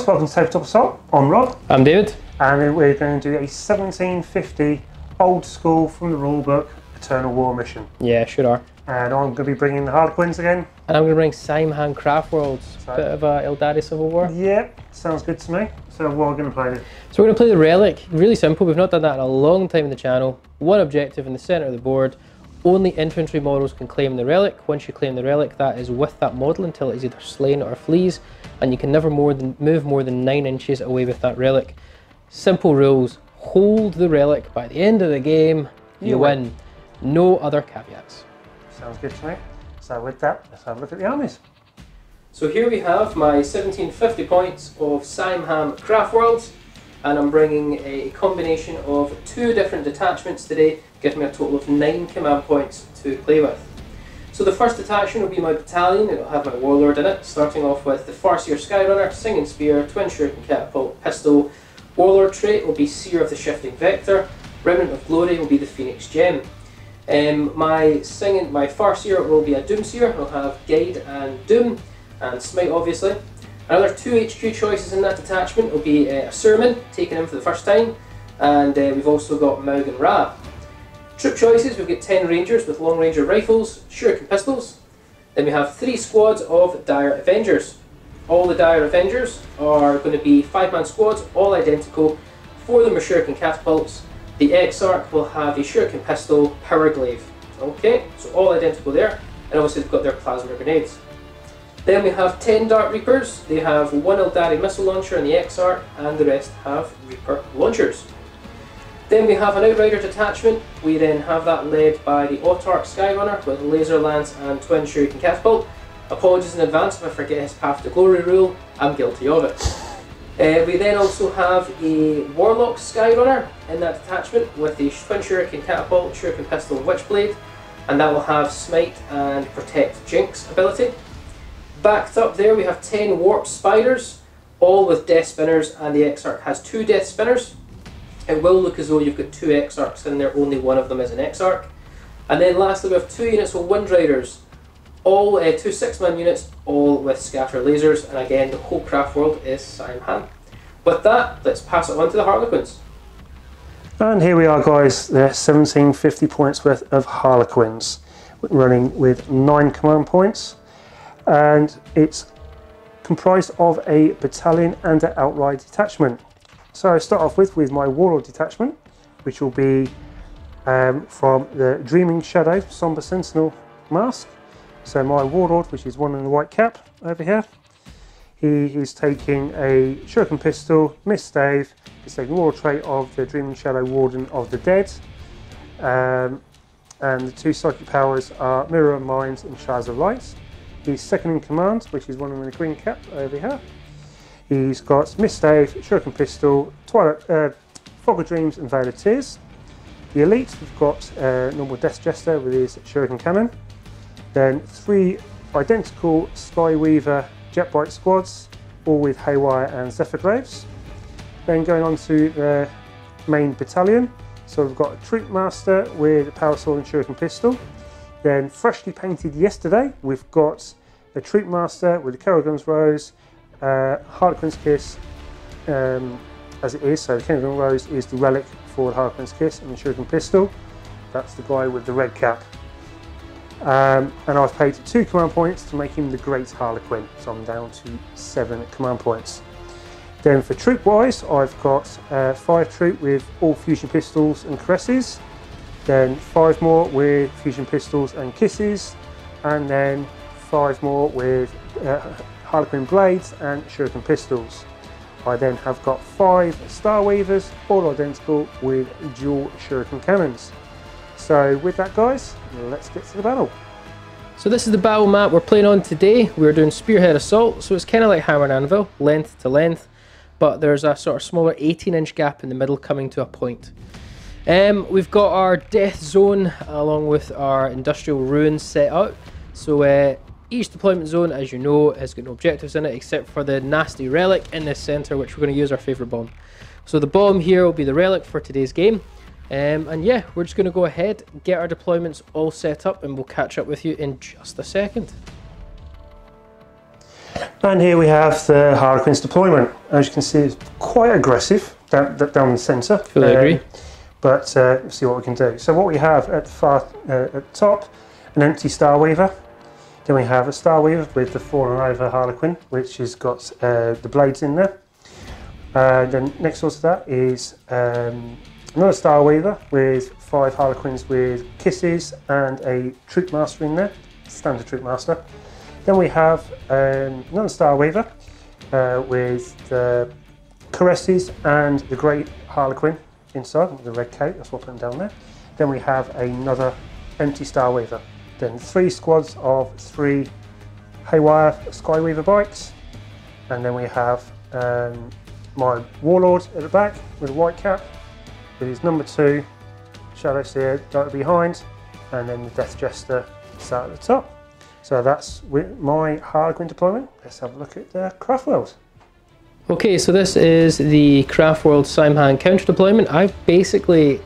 guys, welcome to Tabletop Assault. I'm Rob. I'm David. And we're going to do a 1750 old school from the rulebook Eternal War mission. Yeah, sure are. And I'm going to be bringing the Harlequins again. And I'm going to bring Simon Craftworlds. Bit of a Aeldari Civil War. Yep, sounds good to me. So what are we going to play? So we're going to play the relic. Really simple. We've not done that in a long time in the channel. One objective in the centre of the board. Only infantry models can claim the relic. Once you claim the relic, that is with that model until it is either slain or flees, and you can never move more than 9 inches away with that relic. Simple rules. Hold the relic. By the end of the game, you win. No other caveats. Sounds good to me. So with that, let's have a look at the armies. So here we have my 1750 points of Simham Craftworlds, and I'm bringing a combination of 2 different detachments today, giving me a total of 9 command points to play with. So the first detachment will be my battalion. It'll have my warlord in it, starting off with the Farseer Skyrunner, Singing Spear, Twin Shuriken Catapult, Pistol. Warlord trait will be Seer of the Shifting Vector. Remnant of Glory will be the Phoenix Gem. My Farseer will be a Doomseer. It'll have Guide and Doom, and Smite obviously. Another 2 HQ choices in that detachment will be a Surman, taken in for the first time, and we've also got Maug and Ra. Troop choices, we've got 10 Rangers with Long Ranger Rifles, Shuriken Pistols. Then we have 3 squads of Dire Avengers. All the Dire Avengers are going to be 5-man squads, all identical. 4 of them are Shuriken Catapults. The Exarch will have a Shuriken Pistol, Power Glaive. Okay, so all identical there, and obviously they've got their Plasma Grenades. Then we have 10 Dart Reapers. They have 1 Aeldari missile launcher in the Exarch, and the rest have Reaper launchers. Then we have an Outrider detachment. We then have that led by the Autarch Skyrunner with Laser Lance and Twin Shuriken Catapult. Apologies in advance if I forget his Path to Glory rule, I'm guilty of it. We then also have a Warlock Skyrunner in that detachment with the Twin Shuriken Catapult, Shuriken Pistol and Witchblade, and that will have Smite and Protect Jinx ability. Backed up there we have 10 Warp Spiders, all with Death Spinners, and the Exarch has 2 Death Spinners. It will look as though you've got 2 Exarchs in there, only one of them is an Exarch. And then lastly we have 2 units of Wind Riders, all 2 6-man units, all with Scatter Lasers, and again the whole craft world is Simham. With that, let's pass it on to the Harlequins. And here we are guys, the 1750 points worth of Harlequins, running with 9 command points. And it's comprised of a battalion and an outright detachment. So I start off with my Warlord detachment, which will be from the Dreaming Shadow Somber Sentinel mask. So my Warlord, which is one in the white cap over here, he is taking a Shuriken Pistol, Mist Stave, he's taking Warlord trait of the Dreaming Shadow Warden of the Dead, and the 2 psychic powers are Mirror of Minds and Shards of Light. He's second in command, which is one in the green cap over here. He's got Mist Stave, Shuriken Pistol, Fog of Dreams and Veil of Tears. The Elite, we've got normal Death Jester with his Shuriken Cannon. Then 3 identical Skyweaver Jetbite squads, all with Haywire and Zephyr Graves. Then going on to the main battalion, so we've got a Troop Master with a Power Sword and Shuriken Pistol. Then freshly painted yesterday, we've got a Troop Master with a Kerrigan's Rose, Harlequin's Kiss as it is, so the Kerrigan's Rose is the relic for the Harlequin's Kiss and the Shuriken Pistol. That's the guy with the red cap. And I've paid 2 command points to make him the Great Harlequin, so I'm down to 7 command points. Then for troop wise, I've got 5 troop with all fusion pistols and caresses, then 5 more with fusion pistols and kisses, and then 5 more with Harlequin blades and Shuriken pistols. I then have got 5 Star Weavers, all identical with dual Shuriken cannons. So with that guys, let's get to the battle. So this is the battle map we're playing on today. We're doing Spearhead Assault, so it's kind of like Hammer and Anvil, length to length, but there's a sort of smaller 18-inch gap in the middle coming to a point. We've got our Death Zone along with our Industrial Ruins set out. So each deployment zone, as you know, has got no objectives in it except for the nasty relic in the centre, which we're going to use our favourite bomb. So the bomb here will be the relic for today's game. And yeah, we're just going to go ahead, get our deployments all set up, and we'll catch up with you in just a second. And here we have the Harlequins Deployment. As you can see, it's quite aggressive down the centre. Fully agree. But let's see what we can do. So what we have at the top, an empty Star Weaver. Then we have a Star Weaver with the fallen over Harlequin, which has got the blades in there. Then next door to that is another Star Weaver with 5 Harlequins with kisses and a Troop Master in there, standard Troop Master. Then we have another Star Weaver with the caresses and the Great Harlequin inside, with the red coat, that's what I'm putting down there. Then we have another empty Star Weaver. Then 3 squads of 3 Haywire Skyweaver bikes. And then we have my Warlord at the back with a white cap, with his number 2 Shadow Seer directly behind, and then the Death Jester sat at the top. So that's with my Harlequin deployment. Let's have a look at the Craftworlds. Okay, so this is the Craftworlds Simhan counter deployment. I've basically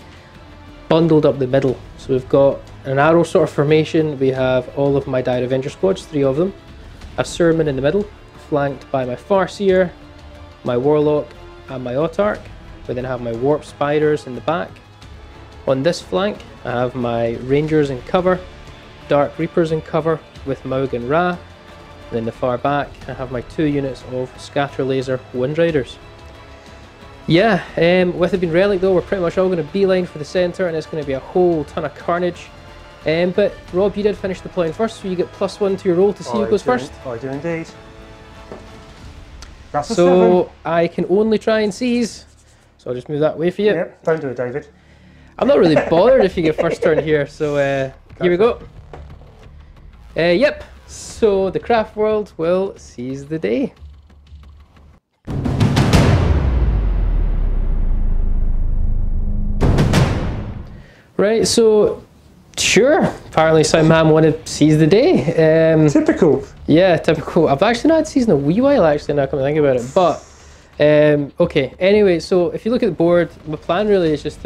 bundled up the middle. So we've got an arrow sort of formation. We have all of my Dire Avenger squads, 3 of them. A Sermon in the middle, flanked by my Farseer, my Warlock, and my Autarch. We then have my Warp Spiders in the back. On this flank, I have my Rangers in cover, Dark Reapers in cover with Maug and Ra. And in the far back, I have my 2 units of Scatter Laser Wind Riders. Yeah, with it being Relic though, we're pretty much all going to beeline for the centre, and it's going to be a whole ton of carnage. But Rob, you did finish deploying first, so you get +1 to your roll to see who goes first. I do indeed. That's so 7. I can only try and seize, so I'll just move that way for you. Yep, don't do it, David. I'm not really bothered if you get first turn here, so here we go. Yep, so the Craftworld will seize the day. Right, so sure, apparently Simhan wanted to seize the day. Typical. Yeah, typical. I've actually not seized in a wee while actually, now come to think about it, but okay, anyway, so if you look at the board, my plan really is just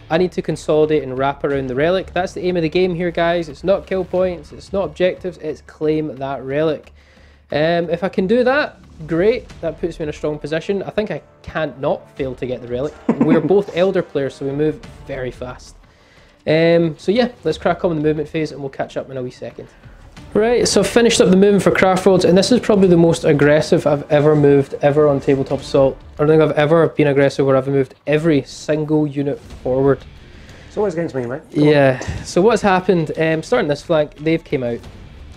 I need to consolidate and wrap around the relic. That's the aim of the game here, guys. It's not kill points, it's not objectives, it's claim that relic. If I can do that, great, that puts me in a strong position. I think I can't not fail to get the relic. We're both Elder players, so we move very fast. So yeah, let's crack on with the movement phase and we'll catch up in a wee second. Right, so I've finished up the movement for Craftworlds, and this is probably the most aggressive I've ever moved on Tabletop Assault. I don't think I've ever been aggressive where I've moved every single unit forward. It's always against me, mate. Yeah, so what's happened, starting this flank, they've came out.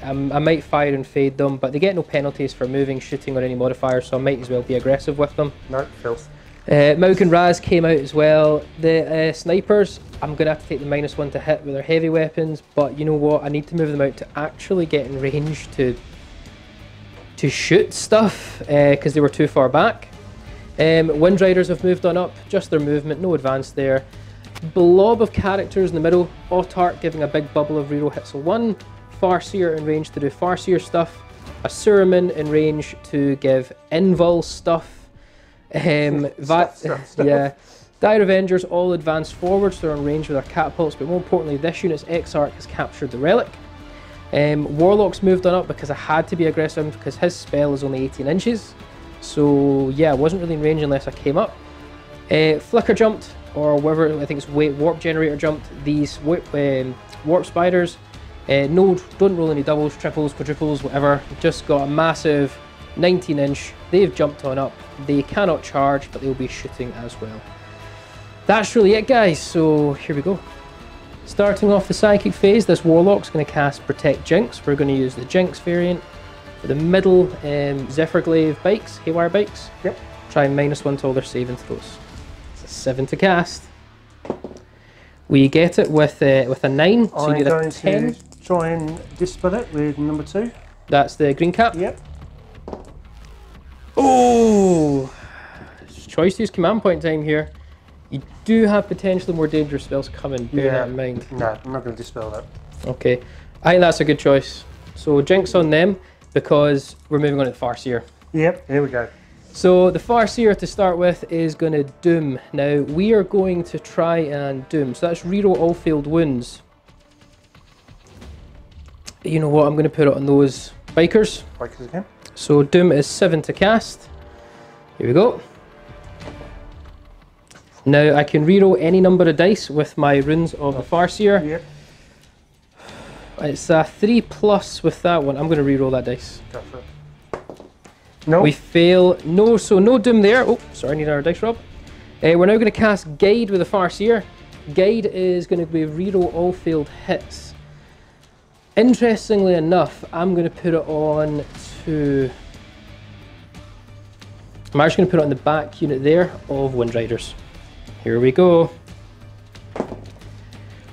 I might fire and fade them, but they get no penalties for moving, shooting or any modifiers, so I might as well be aggressive with them. No, filth. Maug and Raz came out as well. The snipers, I'm going to have to take the -1 to hit with their heavy weapons, but you know what, I need to move them out to actually get in range to shoot stuff, because they were too far back. Wind Riders have moved on up, just their movement, no advance there. Blob of characters in the middle, Autarch giving a big bubble of reroll hits of 1, Farseer in range to do Farseer stuff, a Suruman in range to give invul stuff. Yeah, Dire Avengers all advanced forward, so they're on range with their catapults, but more importantly, this unit's Exarch has captured the relic. Warlock's moved on up because I had to be aggressive because his spell is only 18 inches. So yeah, I wasn't really in range unless I came up. Flicker jumped, or whatever, I think it's Warp Generator jumped, these Warp Spiders. No, don't roll any doubles, triples, quadruples, whatever, just got a massive 19-inch. They've jumped on up. They cannot charge, but they'll be shooting as well. That's really it, guys, so here we go. Starting off the psychic phase, this Warlock's going to cast Protect Jinx. We're going to use the Jinx variant. For the middle, Zephyrglaive bikes, Haywire bikes. Yep. Try -1 to all their saving throws. It's a 7 to cast. We get it with a 9, so you get a 10. To try and dispel it with number 2. That's the green cap? Yep. Oh! Choice to use command point time here. You do have potentially more dangerous spells coming, bear that in mind. No, I'm not going to dispel that. Okay, I think that's a good choice. So Jinx on them, because we're moving on to the Farseer. Yep, here we go. So the Farseer to start with is going to Doom. Now we are going to try and Doom, so that's reroll all failed wounds. You know what, I'm going to put it on those bikers. Bikers again. So Doom is 7 to cast. Here we go. Now I can reroll any number of dice with my runes of the Farseer. Yep. It's a 3+ with that one. I'm going to reroll that dice. Go for it. No. We fail. No, so no Doom there. Oh, sorry, I need our dice, Rob. We're now going to cast Guide with the Farseer. Guide is going to be reroll all failed hits. Interestingly enough, I'm going to put it on to... I'm actually going to put it on the back unit there of Windriders. Here we go.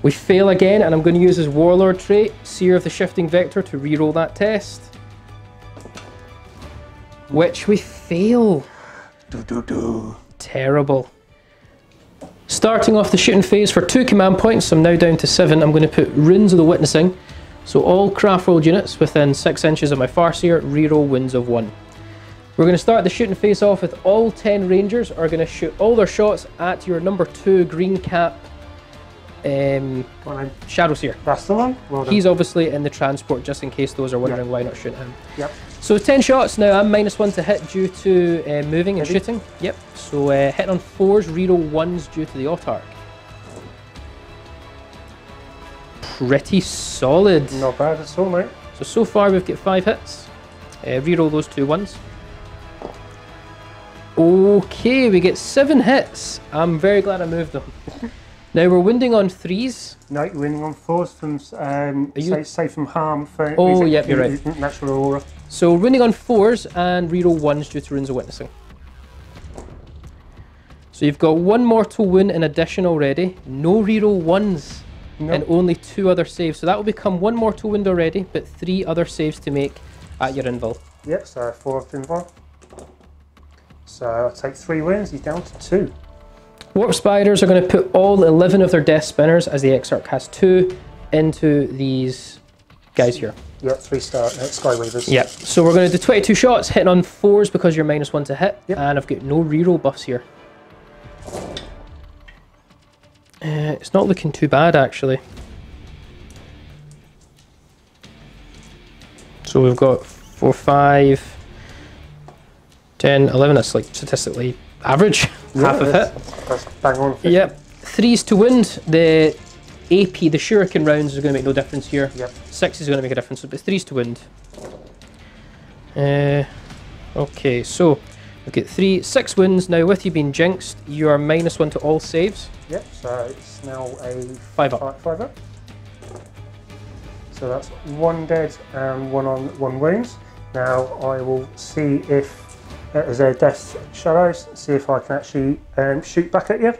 We fail again, and I'm going to use his Warlord trait, Seer of the Shifting Vector, to reroll that test. Which we fail. Terrible. Starting off the shooting phase for 2 command points, I'm now down to 7. I'm going to put Runes of the Witnessing. So all Craftworld units within 6 inches of my Farseer reroll Winds of 1. We're going to start the shooting phase off with all 10 Rangers are going to shoot all their shots at your number 2 green cap Shadowseer. That's the one. Well done. He's obviously in the transport, just in case those are wondering why not shoot him. Yep. So 10 shots now. I'm -1 to hit due to moving and shooting. Yep. So hitting on 4s, reroll 1s due to the Autarch. Pretty solid. Not bad at all, mate. So far we've got 5 hits. Reroll those 2 1s. Okay, we get 7 hits. I'm very glad I moved them. Now we're winding on 3s. No, you're winning on 4s from say from harm. For yep, you're right. Natural aura. So winning on 4s and reroll 1s due to Runes of Witnessing. So you've got 1 mortal wound in addition already. No reroll 1s. Nope. And only 2 other saves. So that will become 1 mortal wound already, but 3 other saves to make at your invul. Yep, so 4 of invul. So I'll take 3 wins, he's down to 2. Warp Spiders are going to put all 11 of their Death Spinners, as the Exarch has 2, into these guys here. Yep, 3 Skyweavers. Yep, so we're going to do 22 shots, hitting on 4s because you're -1 to hit, and I've got no reroll buffs here. It's not looking too bad, actually. So we've got 4, 5, 10, 11, that's like statistically average, half of hit. That's bang on. 50. Yep, 3s to wound. The AP, the shuriken rounds is going to make no difference here. Yep. 6 is going to make a difference, but 3s to wound. Okay, so we've got 6 wounds. Now with you being jinxed, you are -1 to all saves. Yep, so it's now a 5 up. 5 up. So that's 1 dead and 1 wounds. Now I will see if as a death shadows, see if I can actually shoot back at you.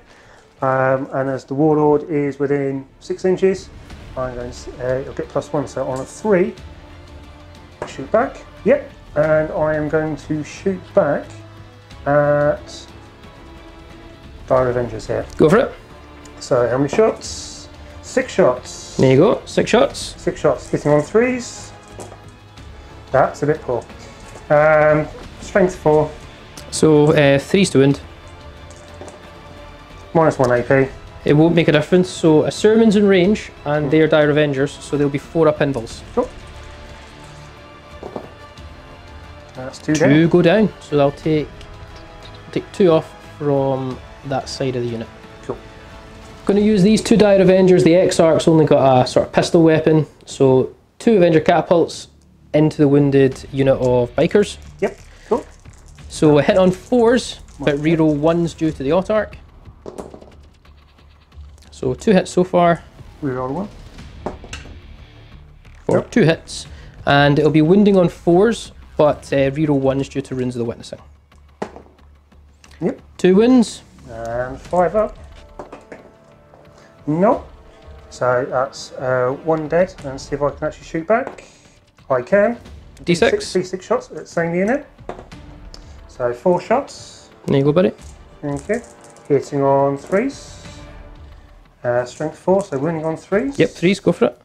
And as the Warlord is within 6 inches, I'm going to you'll get +1. So on a 3, shoot back. Yep, and I am going to shoot back at Dire Avengers here. Go for it. So how many shots? 6 shots. There you go, 6 shots. 6 shots, hitting on 3s. That's a bit poor. Strength 4. So 3s to wound. -1 AP. It won't make a difference. So a Sermon's in range, and they are Dire Avengers, so they'll be 4 up invuls. Cool. That's 2 2 down. go down, so I'll take 2 off from that side of the unit. Cool. Going to use these 2 Dire Avengers. The Exarch's only got a sort of pistol weapon, so 2 Avenger catapults into the wounded unit of bikers. Yep, cool. So a hit on 4s, but reroll 1s due to the Autarch. So 2 hits so far. Reroll 1. Or 2 hits, and it'll be wounding on 4s, but reroll 1s due to Runes of the Witnessing. Yep. 2 wins. And 5 up. No. So that's 1 dead, and see if I can actually shoot back. I can. D6. D6 shots at the same unit. So 4 shots. There you go, buddy. Thank you. Hitting on 3s. Strength 4, so winning on 3s. Yep, 3s, go for it.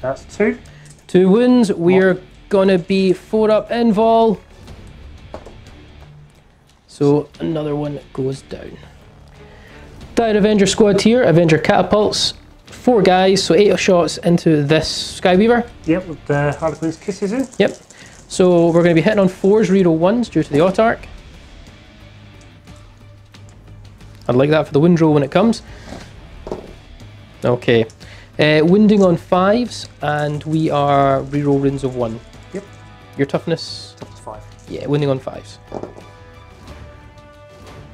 That's 2. 2 wounds. We're gonna be 4 up invul. So another one goes down. Dire Avenger squad here, Avenger catapults. 4 guys, so 8 shots into this Skyweaver. Yep, with the Harlequins kisses in. Yep. So we're going to be hitting on 4s, reroll 1s due to the autarch. I'd like that for the wind roll when it comes. Okay. Winding on 5s, and we are reroll runes of 1. Yep. Your toughness? Toughness 5. Yeah, winding on 5s.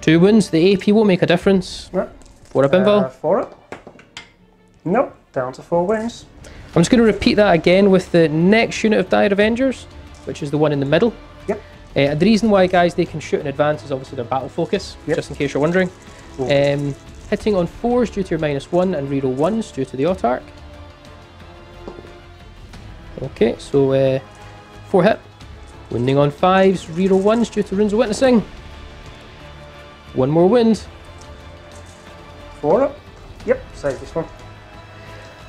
2 wins. The AP won't make a difference. Yep. 4 up invul. 4 up. Nope. Down to 4 wins. I'm just going to repeat that again with the next unit of Dire Avengers, which is the one in the middle. Yep. The reason why, guys, they can shoot in advance is obviously their battle focus, just in case you're wondering. Hitting on 4s due to your -1 and reroll 1s due to the autarch. Okay, so 4 hit. Winding on 5s, reroll 1s due to runes of witnessing. 1 more wind. 4 up. Yep, save this one.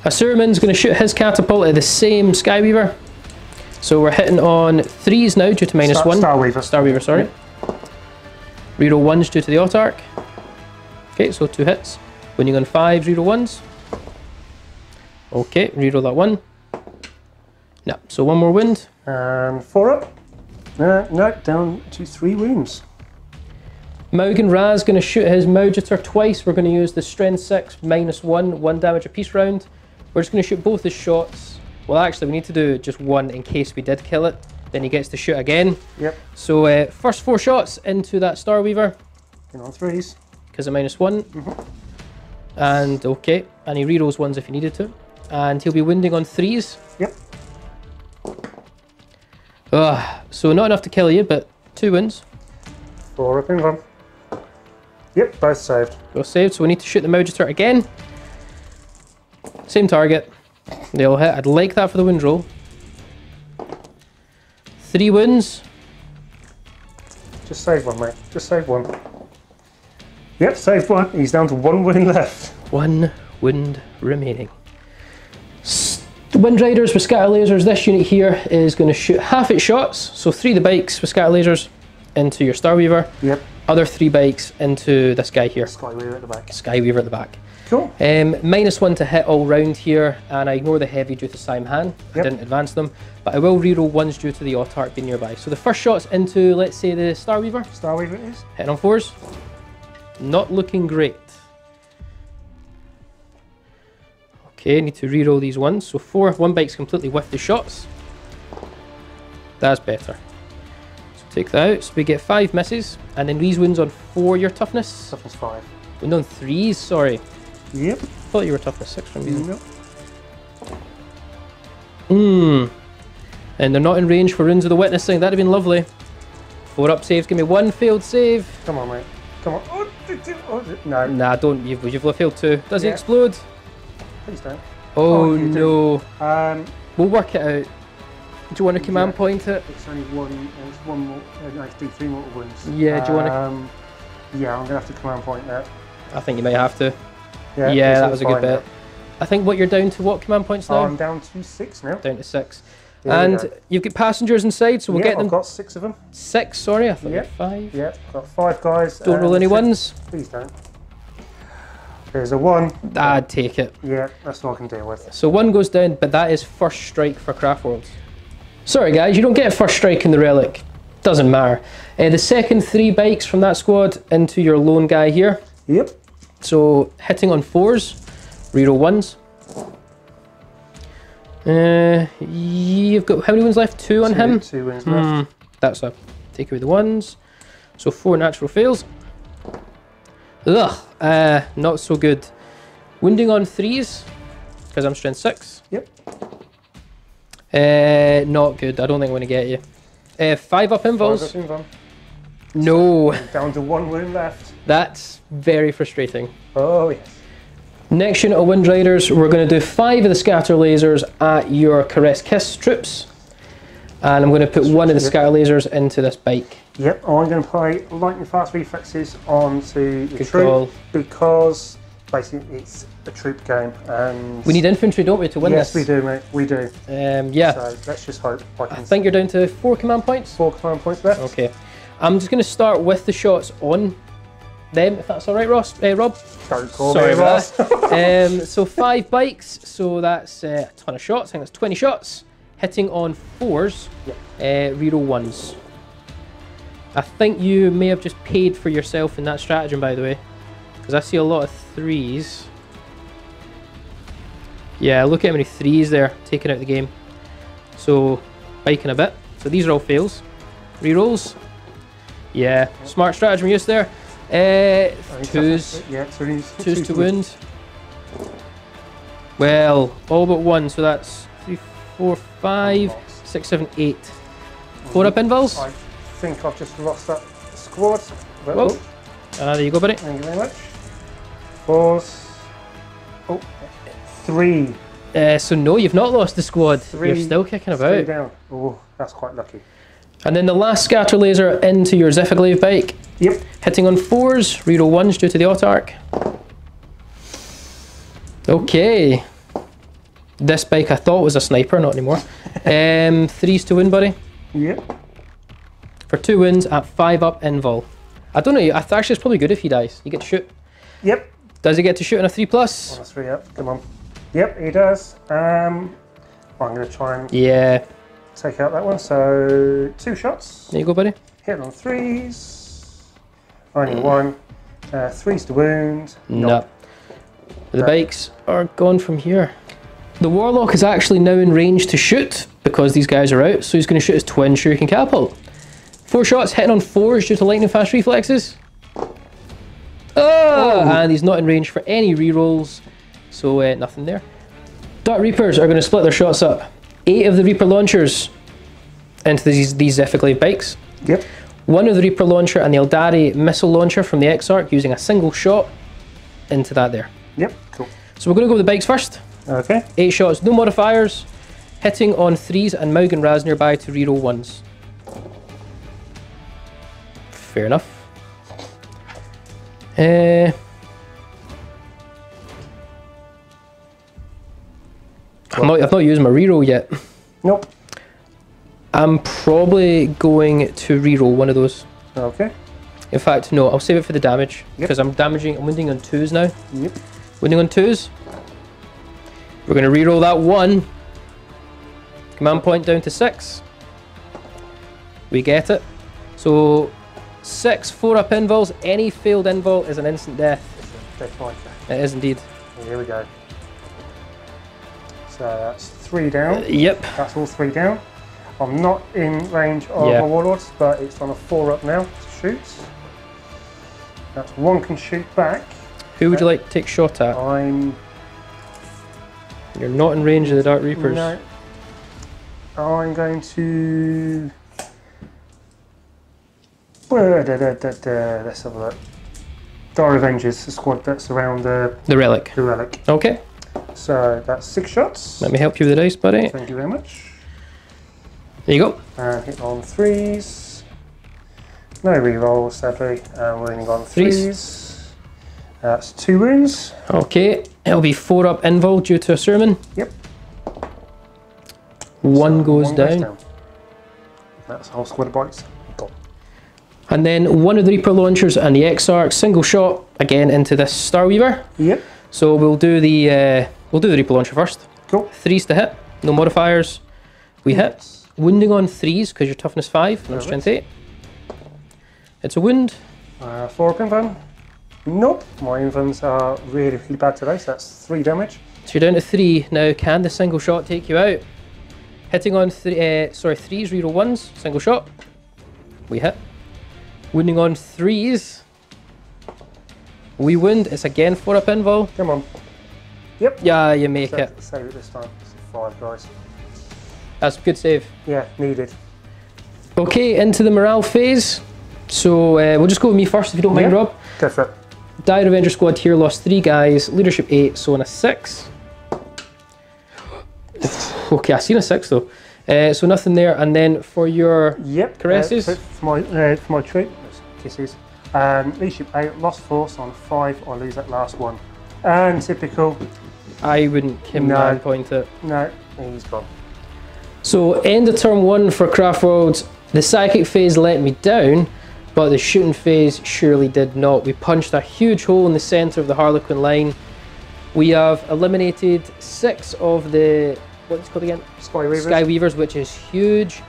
Assurman's going to shoot his catapult at the same Skyweaver. So we're hitting on 3s now due to -1. Starweaver, sorry. Reroll 1s due to the autarch. Okay, so 2 hits. Winding on 5s, reroll 1s. Okay, reroll that 1. No, so 1 more wind. And 4 up. No, down to 3 wounds. Maugan Raz going to shoot his Maugator twice. We're going to use the Strength 6 -1, 1 damage apiece round. We're just going to shoot both his shots. Well, actually, we need to do just 1 in case we did kill it. Then he gets to shoot again. Yep. So first 4 shots into that Starweaver. In on 3s. Because of -1. And okay, and he rerolls 1s if he needed to. And he'll be winding on 3s. Yep. So not enough to kill you, but 2 wins. 4 up in 1. Yep, both saved. Both saved, so we need to shoot the Maugator again. Same target. They all hit. I'd like that for the wind roll. 3 wins. Just save 1, mate. Just save 1. Yep, saved 1. He's down to 1 wind left. 1 wind remaining. The Wind Riders with scatter lasers. This unit here is going to shoot half its shots. So 3 of the bikes with scatter lasers into your Starweaver. Yep. Other 3 bikes into this guy here. Skyweaver at the back. Skyweaver at the back. Cool. -1 to hit all round here, and I ignore the heavy due to Simon Han. I didn't advance them, but I will reroll 1s due to the autarch being nearby. So the first shot's into, let's say, the Starweaver. Starweaver it is. Hitting on 4s. Not looking great. Okay, need to reroll these 1s. So 4, 1 bike's completely whiffed the shots. That's better. So take that out. So we get 5 misses, and then these wins on 4 your toughness. Toughness 5. Wind on 3s, sorry. Yep. Thought you were toughness 6 for me. Nope. And they're not in range for runes of the witnessing. That'd have been lovely. 4 up saves. Give me 1 failed save. Come on, mate. Come on. No. Nah, don't. You've failed 2. Does he explode? Please don't. Oh no. We'll work it out. Do you want to command point it? It's only 1. It's 1 more. No, it's do 3 mortal wounds. Yeah. Do you want to? Yeah, I'm gonna have to command point that. I think you might have to. Yeah, that was a good bit. I think what you're down to, what command points now? I'm down to 6 now. Down to 6. And you've got passengers inside, so we'll get them. I've got 6 of them. 6, sorry, I thought you had 5. Yeah, got 5 guys. Don't roll any 1s. Please don't. There's a 1. I'd take it. Yeah, that's all I can deal with. So 1 goes down, but that is first strike for Craftworlds. Sorry guys, you don't get a first strike in the relic. Doesn't matter. The second 3 bikes from that squad into your lone guy here. Yep. So hitting on 4s, reroll 1s. You've got how many wins left? 2 on him? 2 wins left. That's a take away the 1s. So 4 natural fails. Ugh, not so good. Winding on 3s, because I'm strength 6. Yep. Not good. I don't think I'm going to get you. 5 up invuls. 5 up invul. No. Down to 1 wound left. That's very frustrating. Oh yes. Next unit of Wind Riders, we're going to do 5 of the scatter lasers at your Caress Kiss troops. And I'm going to put 1 of the scatter lasers into this bike. Yep, I'm going to play lightning fast reflexes onto the Good troop call. because basically it's a troop game and We need infantry, don't we, to win yes, this? we do, mate. We do. Yeah. So let's just hope I can. I think you're down to 4 command points. 4 command points left. Okay. I'm just going to start with the shots on them, if that's all right, Rob. Don't call Sorry me about Ross. So 5 bikes, so that's a ton of shots. I think that's 20 shots. Hitting on 4s, reroll 1s. I think you may have just paid for yourself in that stratagem, by the way, because I see a lot of 3s. Yeah, look at how many 3s there, taking out the game. So, biking a bit. So these are all fails. Rerolls. Yeah, smart stratagem use there. 2s. Yeah, twos to wound. Well, all but 1, so that's 3, 4, 5, 6, 7, 8. 4 up invuls. I think I've just lost that squad. But, whoa. There you go, buddy. Thank you very much. 4s. Oh, 3. So no, you've not lost the squad. 3, you're still kicking 3 about. down. Oh, that's quite lucky. And then the last scatter laser into your Zephyglaive bike. Yep. Hitting on 4s, reroll 1s due to the autarch. Okay. This bike I thought was a sniper, not anymore. 3s to win, buddy. Yep. For 2 wins at 5 up invul. I don't know, actually it's probably good if he dies. You get to shoot. Yep. Does he get to shoot on a 3+? On a 3 up, come on. Yep, he does. I'm going to try and take out that one. So 2 shots. There you go, buddy. Hit on 3s. Only 1. 3s to wound. No. The bikes are gone from here. The Warlock is actually now in range to shoot because these guys are out, so he's going to shoot his twin shuriken catapult. 4 shots, hitting on 4s due to lightning fast reflexes. Oh! And he's not in range for any rerolls, so nothing there. Dark Reapers are going to split their shots up. 8 of the Reaper launchers into these Zephyglaive bikes. Yep. 1 of the Reaper launcher and the Aeldari missile launcher from the Exarch using a single shot into that there. Yep, cool. So we're going to go with the bikes first. Okay. 8 shots, no modifiers. Hitting on 3s and Maug and Raz nearby to reroll 1s. Fair enough. I've not used my reroll yet. Nope. I'm probably going to reroll one of those. Okay. In fact, no, I'll save it for the damage because I'm winding on 2s now. Yep. Winding on 2s. We're going to reroll that 1. Command point down to 6. We get it. So 6 4-up invuls. Any failed invul is an instant death. It is indeed. Here we go. So that's 3 down. Yep. That's all 3 down. I'm not in range of my warlords, but it's on a 4-up now to shoot. That's 1 can shoot back. Who would you like to take shot at? You're not in range of the Dark Reapers. No. I'm going to... Let's have a look. Dire Avengers, the squad that's around the relic. The relic. Okay. So that's 6 shots. Let me help you with the dice, buddy. Thank you very much. There you go. And hit on 3s. No rerolls, sadly. And winning on 3s. That's 2 wounds. Okay. It'll be 4-up invul due to a sermon. Yep. 1 goes down. That's a whole squad of bikes. Gone. And then 1 of the Reaper launchers and the Exarch, single shot again into this Starweaver. Yep. So we'll do the Reaper launcher first. Cool. 3s to hit, no modifiers. We hit. Wounding on 3s because you're toughness 5, and strength 8. It's a wound. 4-up invuln. Nope. My invulns are really, really bad today, so that's 3 damage. So you're down to 3. Now can the single shot take you out? Hitting on 3s, reroll 1s, single shot. We hit. Wounding on 3s. We wound. It's again 4-up invul. Come on. Yep. Yeah, you make it. Save it this time. It's 5 guys. That's a good save. Yeah, needed. Okay, into the morale phase. So we'll just go with me first if you don't mind, Rob. Go for it. Dire Avenger squad here lost 3 guys, leadership 8, so on a 6. Okay, I seen a 6 though. So nothing there, and then for your caresses. For my treat, kisses. Leadership 8, lost force on 5, I lose that last one. And typical. I wouldn't command point it. No, he's gone. So end of turn 1 for Craftworlds. The psychic phase let me down, but the shooting phase surely did not. We punched a huge hole in the centre of the Harlequin line. We have eliminated 6 of the what's it called again? Skyweavers. Skyweavers, which is huge.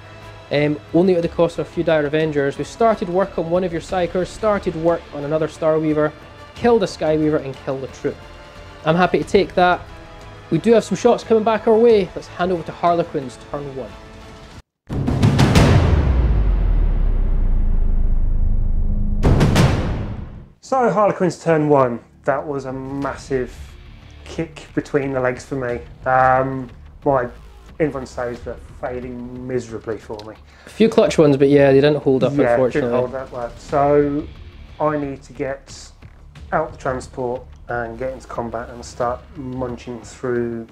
Only at the cost of a few dire Avengers. We started work on one of your Psychers, started work on another Starweaver, killed a Skyweaver and killed a troop. I'm happy to take that. We do have some shots coming back our way. Let's hand over to Harlequins, turn 1. So Harlequins turn 1. That was a massive kick between the legs for me. My influence saves were failing miserably for me. A few clutch ones, but yeah, they didn't hold up, Yeah, unfortunately. didn't hold that well. So I need to get out the transport and get into combat and start munching through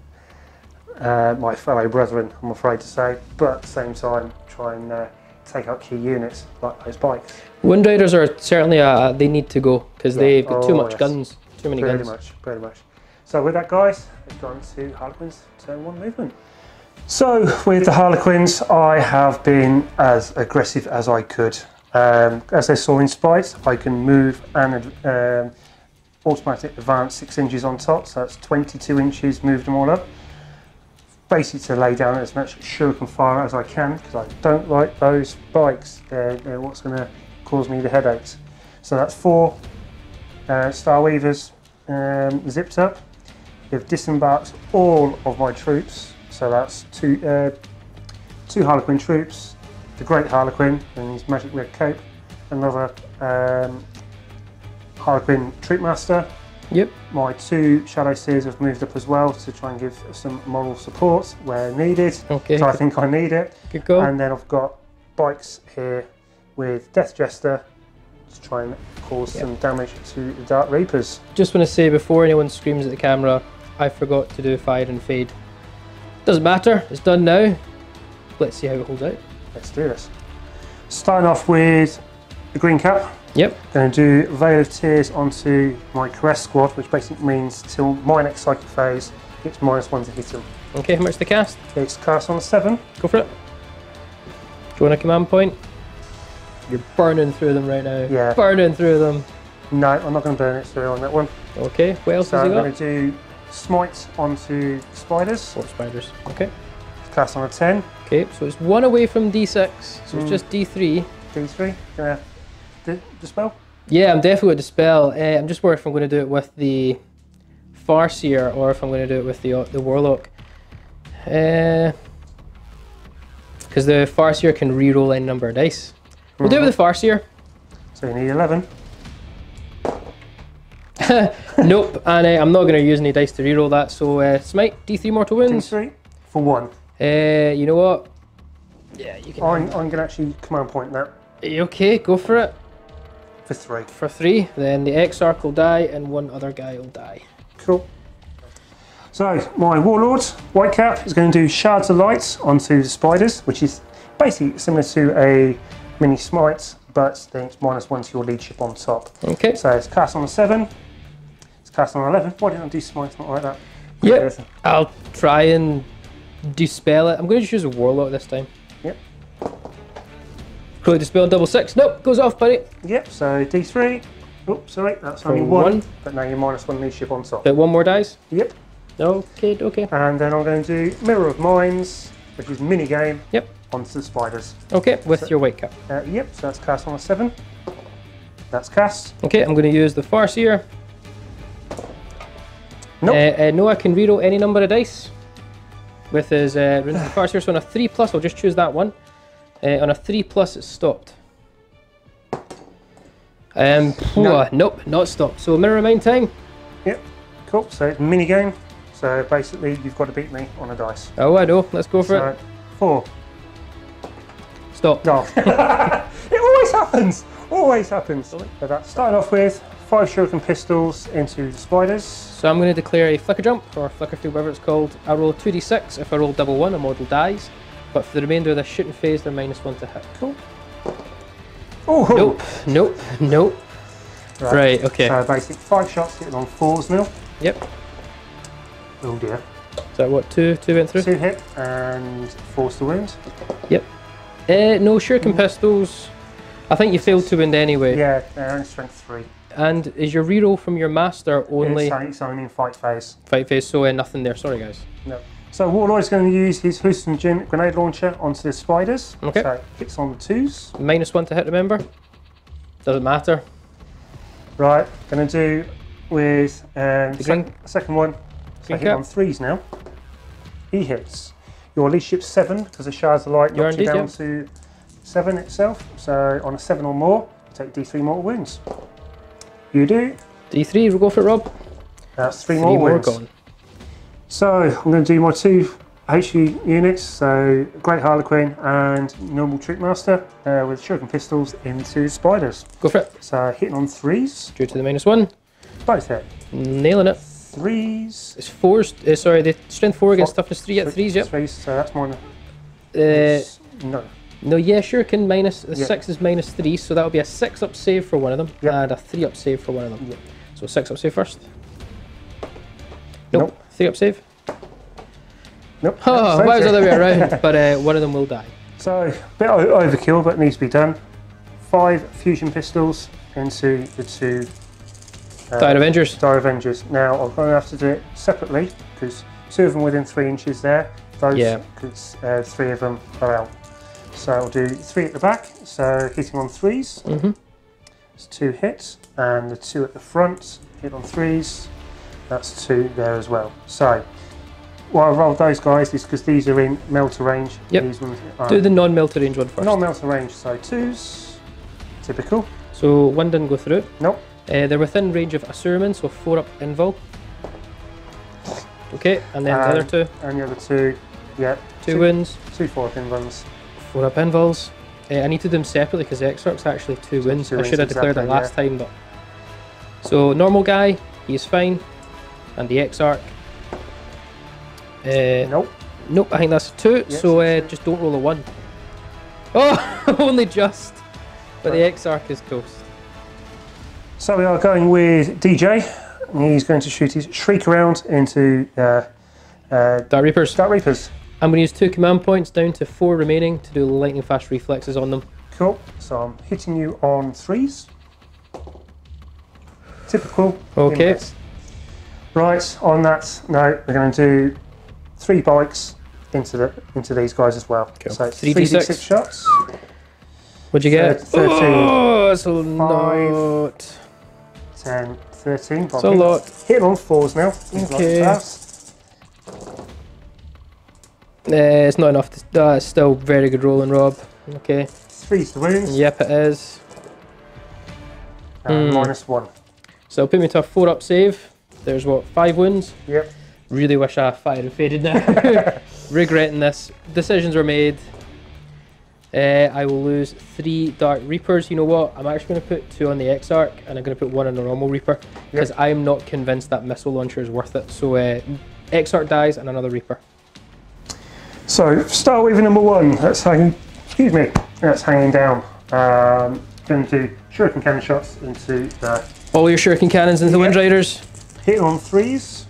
my fellow brethren, I'm afraid to say, but at the same time try and take out key units like those bikes. Wind Riders are certainly they need to go because they've got too much guns, too many guns. Pretty much. So with that, guys, let's go on to Harlequins turn 1 movement. So with the Harlequins, I have been as aggressive as I could. As they saw in Spite, I can move and automatic advance 6 inches on top, so that's 22 inches, moved them all up. Basically to lay down as much shuriken fire as I can, because I don't like those bikes. They're what's going to cause me the headaches. So that's 4 Starweavers zipped up. They've disembarked all of my troops, so that's two Harlequin troops, the Great Harlequin and his magic red cape, another Harlequin troop master. Yep. My 2 Shadow Seers have moved up as well to try and give some moral support where needed. Okay. So I think I need it. Good call. And then I've got bikes here with Death Jester to try and cause some damage to the Dark Reapers. Just want to say before anyone screams at the camera, I forgot to do Fire and Fade. Doesn't matter, it's done now. Let's see how it holds out. Let's do this. Starting off with the green cap. Yep. Going to do Veil of Tears onto my Caress squad, which basically means till my next psychic phase, it's -1 to hit them. Okay, how much the cast? It's cast on a 7. Go for it. Do you want a command point? You're burning through them right now. Yeah. Burning through them. No, I'm not going to burn it through on that one. Okay, what else So has I'm he got? going to do Smite onto Spiders. 4 spiders. Okay. It's cast on a 10. Okay, so it's 1 away from D6, so it's just D3. D3. Gonna dispel? Yeah, I'm definitely going to dispel. I'm just worried if I'm going to do it with the Farseer or if I'm going to do it with the Warlock. Because the Farseer can reroll any number of dice. We'll do it with the Farseer. So you need 11. Nope, and I'm not going to use any dice to reroll that. So Smite, D3 mortal wounds. D3 for 1. You know what? Yeah, you can. I'm going to actually command point that Okay, go for it. for 3. For 3, then the Exarch will die and 1 other guy will die. Cool. So my Warlord, White Cap, is going to do Shards of Light onto the Spiders, which is basically similar to a mini Smite, but then it's -1 to your leadership on top. Okay. So it's cast on a 7. It's cast on 11. Why didn't I do Smite? Not like that. Yep. I'll try and dispel it. I'm going to just use a Warlock this time. Yep. Could dispel double 6. Nope, goes off, buddy. Yep, so D3. Oops, sorry, that's only For 1. 1. But now you're -1 leadership on top. But 1 more dies. Yep. Okay, okay. And then I'm going to do Mirror of Minds, which is mini game, Yep. onto the Spiders. Okay, with your White Cap. Yep, so that's cast on a 7. That's cast. Okay, I'm going to use the Farseer. Nope. No, I can reroll any number of dice with his Farseer. So on a 3+, I'll just choose that one. On a 3+, it's stopped. No. Nope, not stopped. So mirror mind time. Yep, cool. So it's mini game. So basically, you've got to beat me on a dice. Oh, I know. Let's go for it. 4. Stop. No. It always happens. Always happens. So that's starting off with 5 shuriken pistols into the Spiders. So I'm going to declare a flicker jump or flicker field, whatever it's called. I roll 2d6. If I roll double 1, a model dies. But for the remainder of the shooting phase, they're -1 to hit. Cool. Oh. Nope. Nope. Nope. Right. Okay. So basic 5 shots hitting on 4s now. Yep. Oh dear. So what? 2 went through. 2 hit and 4's the wound. Yep. No shuriken pistols. I think you failed to wound anyway. Yeah, they're only strength 3. And is your reroll from your master only It's only in fight phase. fight phase? So nothing there. Sorry, guys. No. So Warlord's going to use his Houston Gin grenade launcher onto the spiders. Okay. So hits on the 2s. -1 to hit, remember? Doesn't matter. Right, going to do with second one. So hit cap. on 3s now. He hits. Your leadership's 7 because the shards of light knocks you down to 7 itself. So on a 7 or more, take D3 mortal wounds. You do. D3, we'll go for it, Rob. That's 3 more wounds. Gone. So I'm going to do my 2 HE units. So Great Harlequin and normal Troopmaster with shuriken pistols into spiders. Go for it. So hitting on 3s. Due to the -1. Both hit. Nailing it. 3s. It's 4s. Sorry, the strength 4 against toughness 3 at 3s, yep. 3s, so that's more than. No. No, yeah, shuriken minus. The Yep. 6 is -3, so that'll be a 6 up save for one of them Yep. and a 3 up save for one of them. Yep. So 6 up save first. Nope. 3 up save. Nope. Oh, that was the other way around, but one of them will die. So, a bit overkill, but it needs to be done. 5 fusion pistols into the 2 Dire Avengers. Dire Avengers. Now, I'm going to have to do it separately because 2 of them within 3 inches there. Those, because 3 of them are out. So I'll do 3 at the back, so hitting on 3s. It's 2 hits, and the 2 at the front hit on 3s. That's 2 there as well. So why I rolled those guys is because these are in melter range. Yep. These ones are Do the non-melter range one first. non-melter range, so 2s, typical. So 1 didn't go through. Nope. They're within range of Assurman, so 4 up invul. Okay, and then the other 2. And the other 2, yeah. 2 wounds. 2 4 in runs. 4 up invuls. I need to do them separately because the Exarch's actually 2 wounds. I should have declared that last time, but. So normal guy, he's fine. And the Exarch. Nope. Nope, I think that's a 2, Yes, so just don't roll a 1. Oh, only just. But the Exarch is toast. So we are going with DJ. He's going to shoot his Shriek around into Dark Reapers. Dark Reapers. I'm going to use 2 command points down to 4 remaining to do lightning fast reflexes on them. Cool. So I'm hitting you on 3s. Typical. Okay. Right, on that note, we're going to do 3 bikes into these guys as well. Cool. So it's 3d6 shots. What'd you get? 13. Oh, that's a lot. 10, 13. That's a lot. Hitting on 4s now. Okay. It's not enough. That's still very good rolling, Rob. Okay. 3's the wounds. Yep, it is. And -1. So put me to a 4 up save. There's what, 5 wounds? Yep. Really wish I fire and faded now. Regretting this. Decisions were made. I will lose 3 Dark Reapers. You know what? I'm actually going to put 2 on the Exarch and I'm going to put 1 on the normal Reaper because I'm not convinced that missile launcher is worth it. So Exarch dies and another Reaper. So start with number 1. That's hanging. Excuse me. That's hanging down. Going to do shuriken cannon shots into the. All your shuriken cannons into the Wind Riders. Hitting on 3s.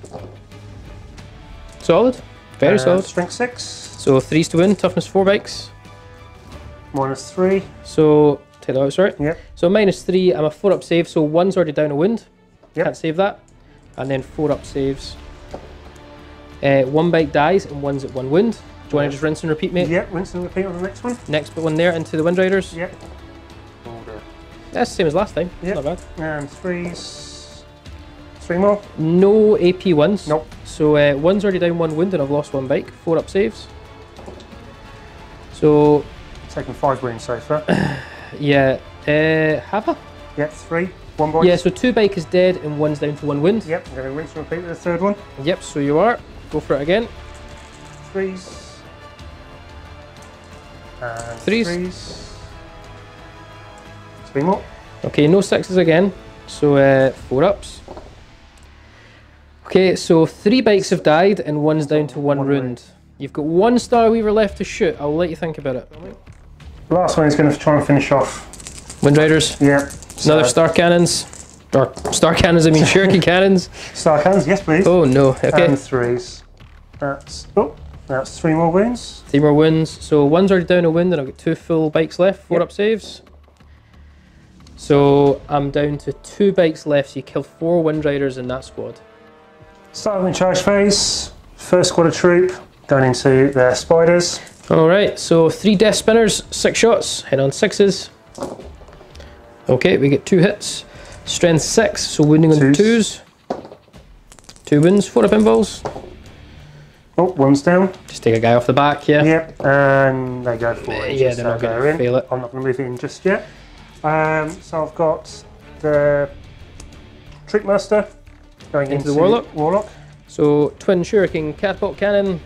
Solid. Very solid. Strength 6. So 3s to win. Toughness 4 bikes. -3. So take that out, sorry. Yep. So -3. I'm a 4 up save. So 1's already down a wound. Yep. Can't save that. And then 4 up saves. 1 bike dies and 1's at 1 wound. Do you want to just rinse and repeat, mate? Yep, rinse and repeat on the next one. Next one there into the Wind Riders. Yep. That's the same as last time. Yep. Not bad. And 3s. 3 more. No AP ones. Nope. So 1's already down 1 wound and I've lost 1 bike. 4 up saves. So. Taking 5 wounds so far. Yeah. Have I? Yep, 3. 1 boy. Yeah, so 2 bike is dead and 1's down to 1 wound. Yep, I'm going to rinse and repeat with the 3rd one. Yep, so you are. Go for it again. 3s. And 3s. 3 more. Okay, no 6s again. So 4 ups. Okay, so 3 bikes have died and 1's down to 1 ruined. You've got 1 Star Weaver left to shoot. I'll let you think about it. Last one is going to try and finish off. Wind Riders. Yep. Another Star Cannons. Or Star Cannons, I mean Shuriken Cannons. Star Cannons, yes please. Oh no, okay. And 3s. That's 3 more wounds. 3 more wounds. So 1's already down a wound and I've got 2 full bikes left. 4 up saves. So I'm down to 2 bikes left, so you kill 4 Wind Riders in that squad. Starting in charge phase. First squad of troop Going into the spiders. Alright, so 3 death spinners, 6 shots, hit on 6s. Okay, we get 2 hits. Strength 6, so wounding on 2s. 2 wounds, 4 up involves. Oh, 1's down. Just take a guy off the back, yeah. Yep, and they go 4 inches. Yeah, they're not going to fail it. I'm not going to move it in just yet. So I've got the Trickmaster going into the Warlock. So twin shuriken catapult cannon,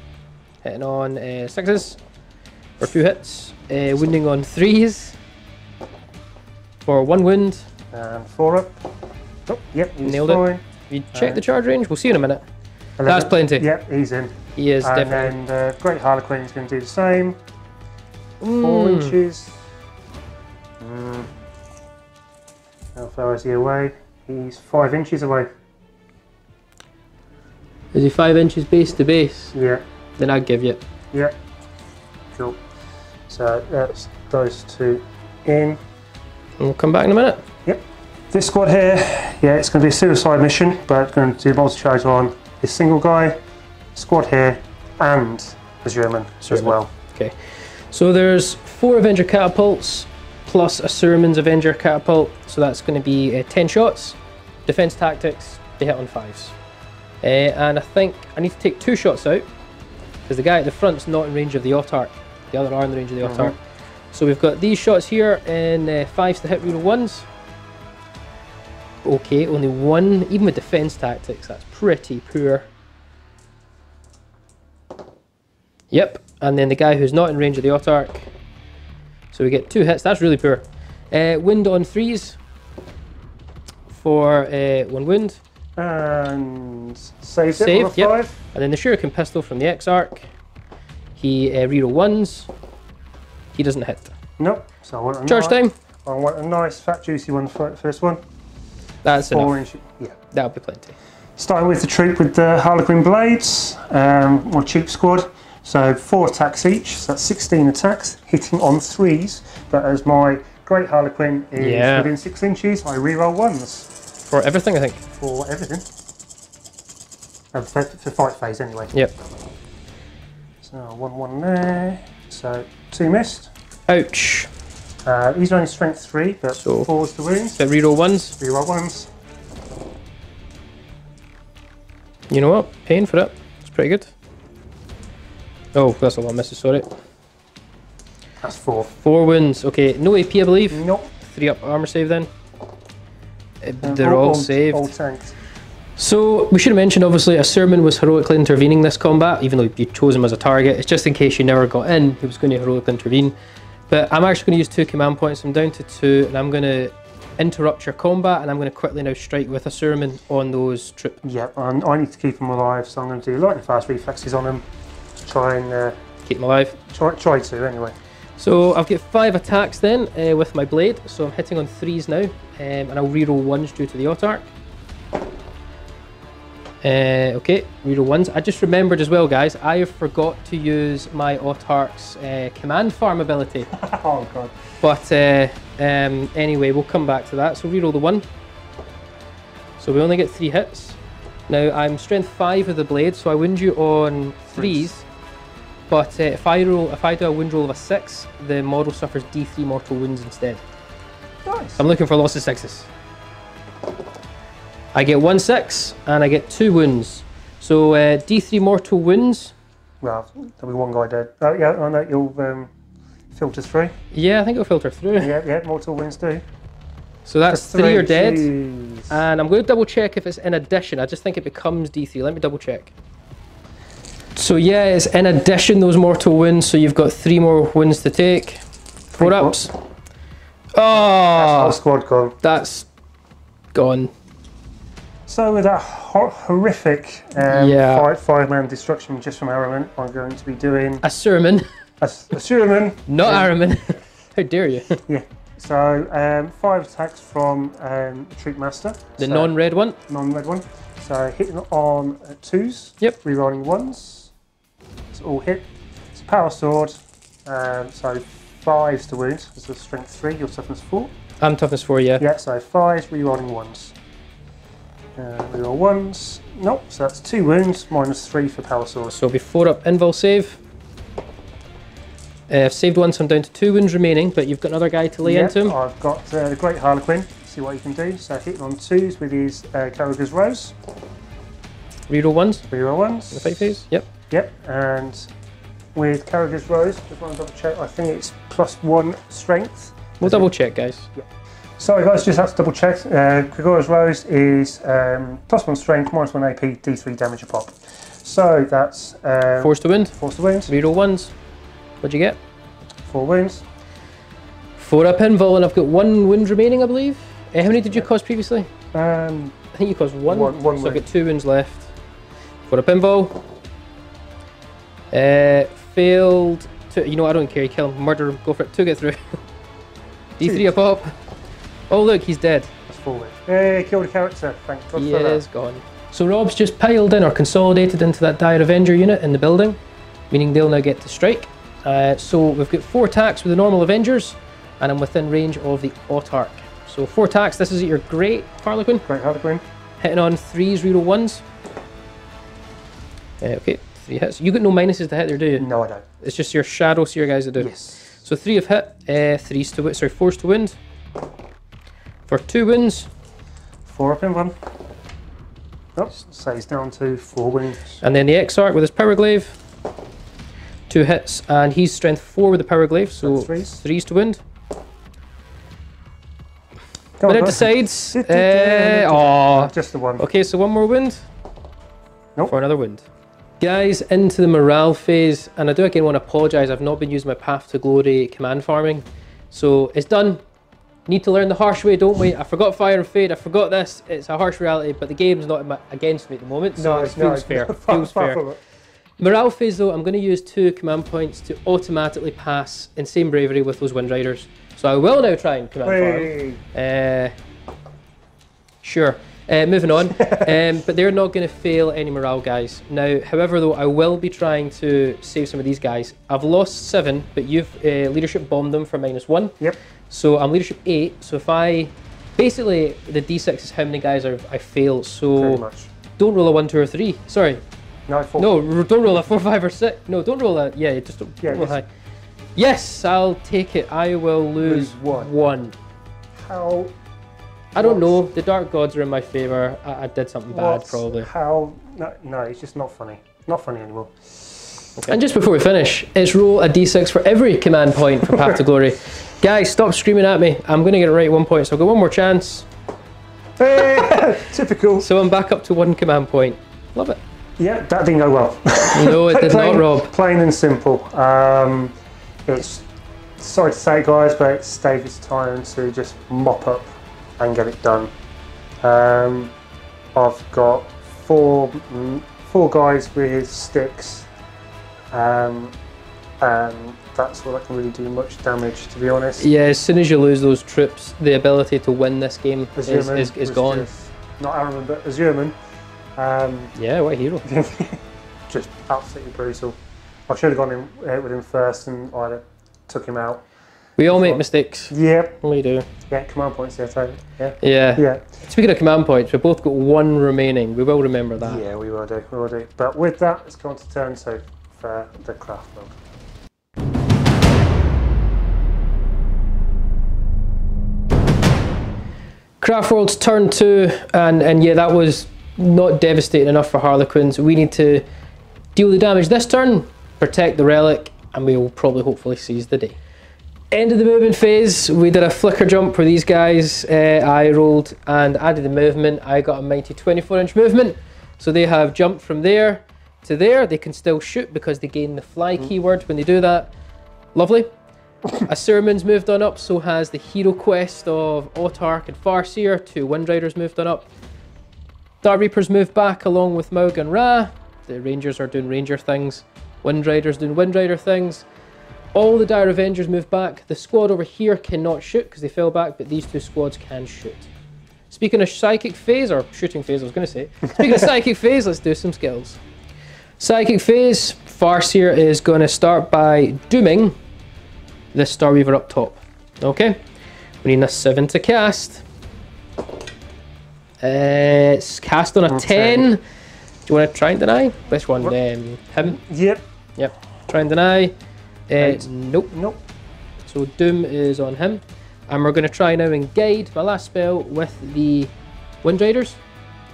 hitting on 6s for 2 hits. Wounding on 3s for 1 wound. And 4 up. Oh, yep, he's nailed fine. it. You check the charge range, we'll see in a minute. 11. That's plenty. Yep, he's in. He is and definitely. And then the Great Harlequin is going to do the same. 4 inches. How far is he away? He's 5 inches away. Is he 5 inches base to base? Yeah. Then I'd give you. Yep. Cool. So that's those 2 in. We'll come back in a minute. Yep. This squad here, yeah, it's going to be a suicide mission, but it's going to do multi-charge on this single guy, squad here, and the German as well. Okay. So there's 4 Avenger catapults plus a Surman's Avenger catapult, so that's going to be 10 shots. Defense tactics, they hit on 5s. And I think I need to take 2 shots out because the guy at the front's not in range of the autarch. The other are in the range of the autarch. So we've got these shots here in 5s to hit reroll 1s. Okay, only 1, even with defense tactics, that's pretty poor. Yep, and then the guy who's not in range of the autarch. So we get 2 hits, that's really poor. Wound on 3s for 1 wound. And saved it on a 5. And then the shuriken pistol from the Exarch. He reroll 1s. He doesn't hit. Nope. So I want a charge time. I want a nice fat juicy one for the first one. That's 4 enough. inches. Yeah. That'll be plenty. Starting with the troop with the Harlequin blades, or cheap squad. So 4 attacks each, so that's 16 attacks, hitting on 3s. But as my Great Harlequin is within 6 inches, I reroll 1s. For everything, I think. For everything. For fight phase anyway. Yep. So 1 there. So 2 missed. Ouch. He's only strength 3, but so 4's the wounds. But reroll 1s. Reroll 1s. You know what? Paying for it. It's pretty good. Oh, that's a lot of misses, sorry. That's 4. 4 wounds. Okay, no AP, I believe. Nope. 3 up armor save then. They're all saved. All tanked. So we should have mentioned, obviously, a Surman was heroically intervening this combat, even though you chose him as a target. It's just in case you never got in, he was going to heroically intervene. But I'm actually going to use 2 command points. I'm down to 2, and I'm going to interrupt your combat, and I'm going to quickly now strike with a Surman on those troops. Yep, and I need to keep them alive, so I'm going to do lightning fast reflexes on them to try and keep them alive. Try to anyway. So I've got 5 attacks then with my blade, so I'm hitting on 3s now, and I'll reroll 1s due to the autarch. Okay, reroll 1s. I just remembered as well, guys, I forgot to use my autarch's command farm ability. Oh god. But anyway, we'll come back to that. So reroll the 1. So we only get 3 hits. Now I'm strength 5 with the blade, so I wound you on 3s. But if I do a wound roll of a 6, the model suffers D3 mortal wounds instead. Nice. I'm looking for lots of 6s. I get 1 6 and I get 2 wounds. So D3 mortal wounds. Well, there'll be 1 guy dead. Oh yeah, I know you'll filter through. Yeah, I think it'll filter through. Yeah, mortal wounds do. So that's 3 are dead. Geez. And I'm going to double check if it's in addition. I just think it becomes D3. Let me double check. So yeah, it's in addition those mortal wounds, so you've got 3 more wounds to take. 4 ups. Oh! That's whole squad gone. That's gone. So with that horrific 5-man destruction just from Armament, I'm going to be doing a Surman. A Surman. Not Armament. How dare you? Yeah. So 5 attacks from the Troop Master. The non-red one. Non-red one. So hitting on 2s. Yep. Rerolling 1s. It's all hit. It's a power sword. So 5s to wound. It's a strength 3. Your toughness 4. I'm toughness 4, yeah. Yeah. So 5s rerolling 1s. Reroll ones. Nope, so that's 2 wounds, -3 for power sword. So it'll be 4 up invul save. I've saved one, so I'm down to 2 wounds remaining, but you've got another guy to lay into him. I've got the Great Harlequin, see what he can do. So hitting on 2s with his Carragher's Rose. Reroll ones. Reroll ones. In the fight phase? Yep. Yep, and with Carragher's Rose, just want to double check, I think it's +1 strength. We'll double check, guys. Yep. Sorry guys, just have to double check. Carragher's Rose is +1 strength, -1 AP, D3 damage a pop. So that's... Force to wound. Force to wound. Reroll ones. What'd you get? 4 wounds. 4 up invul, and I've got 1 wound remaining, I believe. How many did you cause previously? I think you caused 1. One so wound. I've got 2 wounds left. 4 up invul. Failed to... You know, I don't care. You kill him. Murder him. Go for it. 2 get through. D3 a pop. Oh look, he's dead. That's 4 wounds. Hey, killed a character. Thank God for that. He is gone. So Rob's just piled in or consolidated into that Dire Avenger unit in the building, meaning they'll now get to strike. So we've got 4 attacks with the normal Avengers, and I'm within range of the Autarch. So 4 attacks. This is your Great Harlequin. Great Harlequin. Hitting on 3s, reroll 1s. Okay, 3 hits. You got no minuses to hit there, do you? No, I don't. It's just your shadow, so your guys that do. Yes. So 3 have hit. 4s to wound. For 2 wounds. 4 up in 1. Oh, so he's down to 4 wounds. And then the Exarch with his Power Glaive. 2 hits, and he's strength 4 with the Power Glaive, so 3s to wound. But it decides. Just the 1. Okay, so 1 more wound. Nope. For another wound. Guys, into the morale phase, and I do again want to apologise, I've not been using my Path to Glory command farming. So it's done. Need to learn the harsh way, don't we? I forgot Fire and Fade, I forgot this. It's a harsh reality, but the game's not against me at the moment, so it feels fair. Feels fair. Morale phase though, I'm going to use 2 command points to automatically pass Insane Bravery with those Wind Riders. So I will now try and command farm. Sure. Moving on. But they're not going to fail any morale, guys. Now, however though, I will be trying to save some of these guys. I've lost 7, but you've leadership bombed them for -1. Yep. So I'm leadership 8. So if I... Basically, the D6 is how many guys I fail. So pretty much. Don't roll a 1, 2 or 3. Sorry. No, 4. No, don't roll a 4, 5 or 6. No, don't roll a... Yeah, just don't roll high. Yes, I'll take it. I will lose 1. How... I don't know. The Dark Gods are in my favour. I did something bad, probably. How... No, it's just not funny. Not funny anymore. Okay. And just before we finish, it's roll a d6 for every command point for Path to Glory. Guys, stop screaming at me. I'm going to get it right at 1 point, so I've got 1 more chance. Hey, typical. So I'm back up to 1 command point. Love it. Yeah, that didn't go well. No, it did not, Rob. Plain and simple. It's... Sorry to say, guys, but it's David's time to just mop up and get it done. I've got four guys with sticks, and that's all I can really do much damage, to be honest. Yeah, as soon as you lose those troops, the ability to win this game is gone. Not Araman, but Azurman. Yeah, what a hero. Just absolutely brutal. I should have gone in with him first and I took him out. We all make mistakes. Yep. We do. Yeah, command points, yeah. Yeah. Speaking of command points, we've both got 1 remaining. We will remember that. Yeah, we will do. But with that, let's go on to turn 2 for the Craftworld. Craftworld's turn 2, and yeah, that was not devastating enough for Harlequins. We need to deal the damage this turn, protect the relic, and we will probably hopefully seize the day. End of the movement phase, we did a flicker jump for these guys. I rolled and added the movement. I got a mighty 24-inch movement. So they have jumped from there to there. They can still shoot because they gain the fly keyword when they do that. Lovely. Assurman's moved on up, so has the hero quest of Autarch and Farseer. 2 Wind Riders moved on up. Dark Reapers moved back along with Maug and Ra. The Rangers are doing Ranger things. Wind Riders doing Wind Rider things. All the Dire Avengers moved back. The squad over here cannot shoot because they fell back, but these 2 squads can shoot. Speaking of psychic phase, or shooting phase I was going to say. Speaking of psychic phase, let's do some skills. Psychic phase, Farseer is going to start by dooming this Star Weaver up top. Okay, we need a 7 to cast. It's cast on a 10. Do you want to try and deny? Which one? Him? Yep. Yep. Try and deny. Eight. Nope. Nope. So Doom is on him. And we're going to try now and guide my last spell with the Wind Riders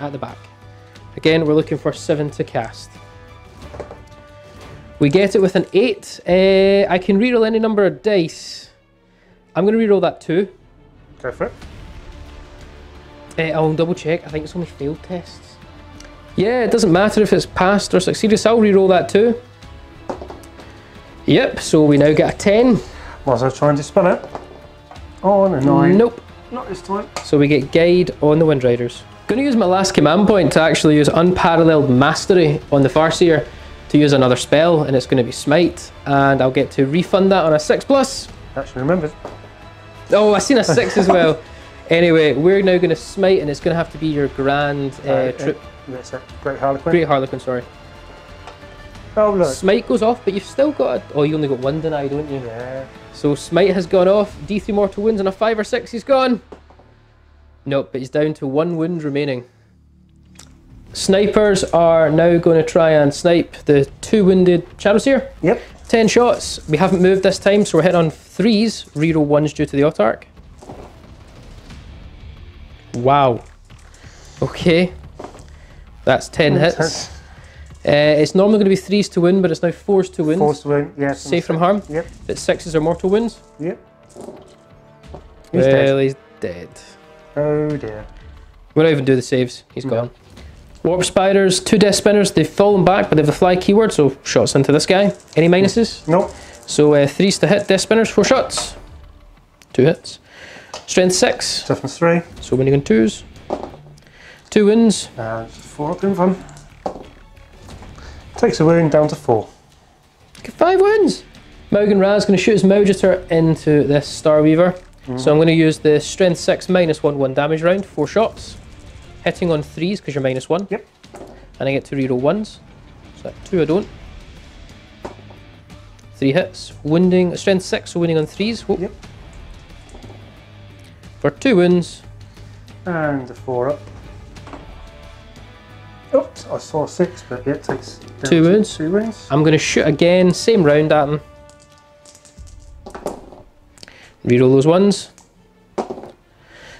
at the back. Again, we're looking for 7 to cast. We get it with an 8. I can reroll any number of dice. I'm going to reroll that 2. Go for it. I'll double check. I think it's only failed tests. Yeah, it doesn't matter if it's passed or succeeded, so I'll reroll that 2. Yep, so we now get a 10. Was I trying to dispel it? On a 9. Nope. Not this time. So we get guide on the Wind Riders. Going to use my last command point to actually use Unparalleled Mastery on the Farseer to use another spell, and it's going to be Smite, and I'll get to refund that on a 6+. Actually remembered. Oh, I seen a 6 as well. Anyway, we're now going to Smite, and it's going to have to be your grand troop. That's it. Great Harlequin. Great Harlequin, sorry. Oh look. Smite goes off, but you've still got a... Oh, you only got 1 deny, don't you? Yeah. So Smite has gone off. D3 mortal wounds on a 5 or 6, he's gone. Nope, but he's down to 1 wound remaining. Snipers are now going to try and snipe the 2 wounded Shadowseer. Yep. 10 shots. We haven't moved this time, so we're hitting on 3s. Reroll 1s due to the Autarch. Wow. Okay. That's 10 hits. It's normally going to be 3s to win, but it's now 4s to win. 4s to win, yeah. Safe from harm. Yep. But 6s are mortal wounds. Yep. He's dead. Oh dear. We don't even do the saves. He's gone. Warp Spiders, 2 Death Spinners. They've fallen back, but they have the fly keyword, so shots into this guy. Any minuses? Nope. So 3s to hit Death Spinners, 4 shots. 2 hits. Strength 6. Toughness 3. So winning on 2s. 2 wins. And 4 up in fun. Takes a wound down to 4. Get 5 wins. Mogan Raz going to shoot his Maugator into this Starweaver. So I'm going to use the Strength 6 -1/1 damage round, 4 shots. Hitting on 3s because you're -1. Yep. And I get to reroll 1s. So that 2 I don't. 3 hits. Wounding, Strength 6, so winning on 3s. Whoop. Yep. For 2 wounds. And a 4 up. Oops, I saw 6, but yeah, it takes 2 wounds. 2 wounds. I'm going to shoot again, same round at him. Reroll those 1s.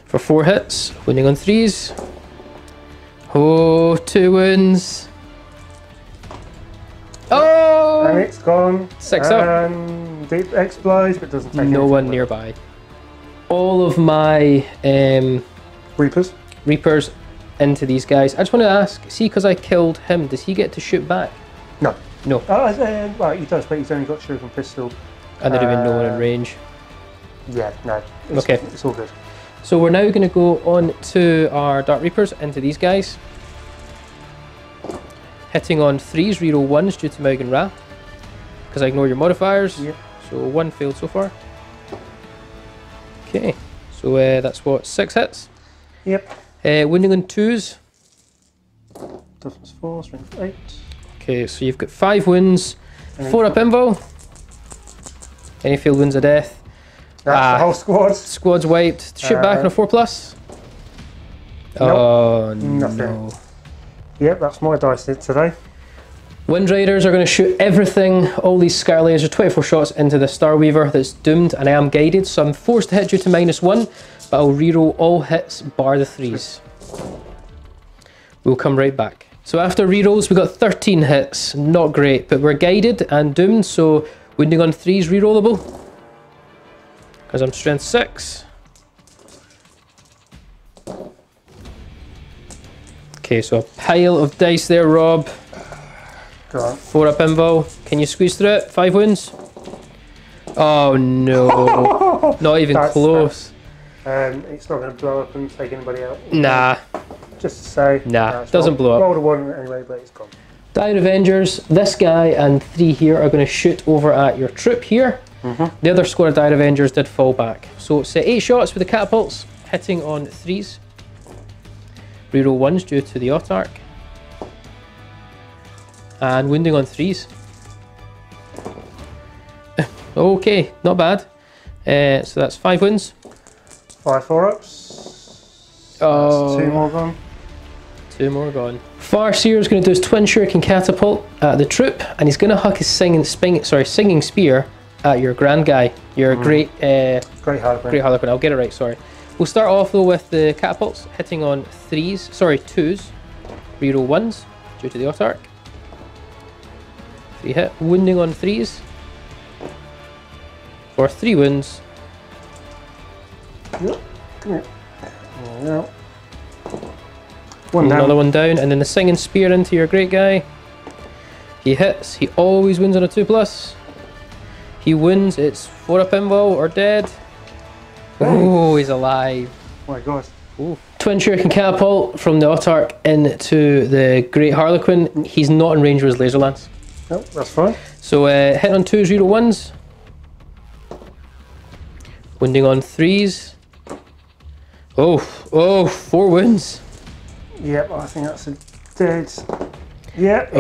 For 4 hits, winning on 3s. Oh, 2 wounds. Oh! And it's gone. 6 up. And it explodes, but doesn't take No one nearby. All of my Reapers into these guys. I just want to ask, see, because I killed him, does he get to shoot back? No. No. Oh, well, he does, but he's only got shuriken pistol. And there'd have been no one in range. Yeah, no. Okay. It's all good. So we're now going to go on to our Dark Reapers, into these guys. Hitting on 3s, reroll 1s due to Mogan Ra. Because I ignore your modifiers. Yep. So 1 failed so far. Okay. So that's what, 6 hits? Yep. Wounding on 2s. Toughness 4, strength 8. Okay, so you've got 5 wounds, 4 up invo. Any failed wounds of death. That's the whole squad. Squad's wiped. Shoot back on a 4+. Nope, oh nothing. no. Yep, that's my dice today. Wind Riders are going to shoot everything, all these Scar Lasers, 24 shots into the Starweaver that's doomed, and I am guided, so I'm forced to hit you to -1, but I'll reroll all hits bar the 3s. We'll come right back. So after rerolls, we got 13 hits, not great, but we're guided and doomed, so wounding on 3s rerollable. Because I'm strength 6. Okay, so a pile of dice there, Rob. Go on. 4 up invo. Can you squeeze through it? 5 wounds. Oh no. Not even close. It's not going to blow up and take anybody out. Nah. Just to say. Nah, doesn't blow up. Rolled a 1 anyway, but it's gone. Dire Avengers, this guy and 3 here are going to shoot over at your troop here. The other squad of Dire Avengers did fall back. So it's 8 shots with the catapults, hitting on 3s. Reroll 1s due to the Autarch. And wounding on 3s. Okay, not bad. So that's 5 wounds. 5 4-ups. Oh. That's 2 more gone. 2 more gone. Farseer is going to do his twin shuriken catapult at the troop, and he's going to huck his singing spear at your grand guy, your great Harlequin. Great Harlequin. I'll get it right. Sorry. We'll start off though with the catapults hitting on 2s, reroll 1s due to the autarch. 3 hit, wounding on 3s for 3 wounds. Yep. Come here. No. One down. Another one down, and then the singing spear into your great guy. He hits. He always wins on a 2+. He wins. It's 4 up invul or dead. Oh, he's alive. Oh my god. Ooh. Twin shuriken catapult from the autarch into the great Harlequin. He's not in range with his laser lance. Nope, that's fine. So hit on 2s, reroll 1s. Wounding on 3s. Oh, 4 wounds. Yep, I think that's a dead. Yep,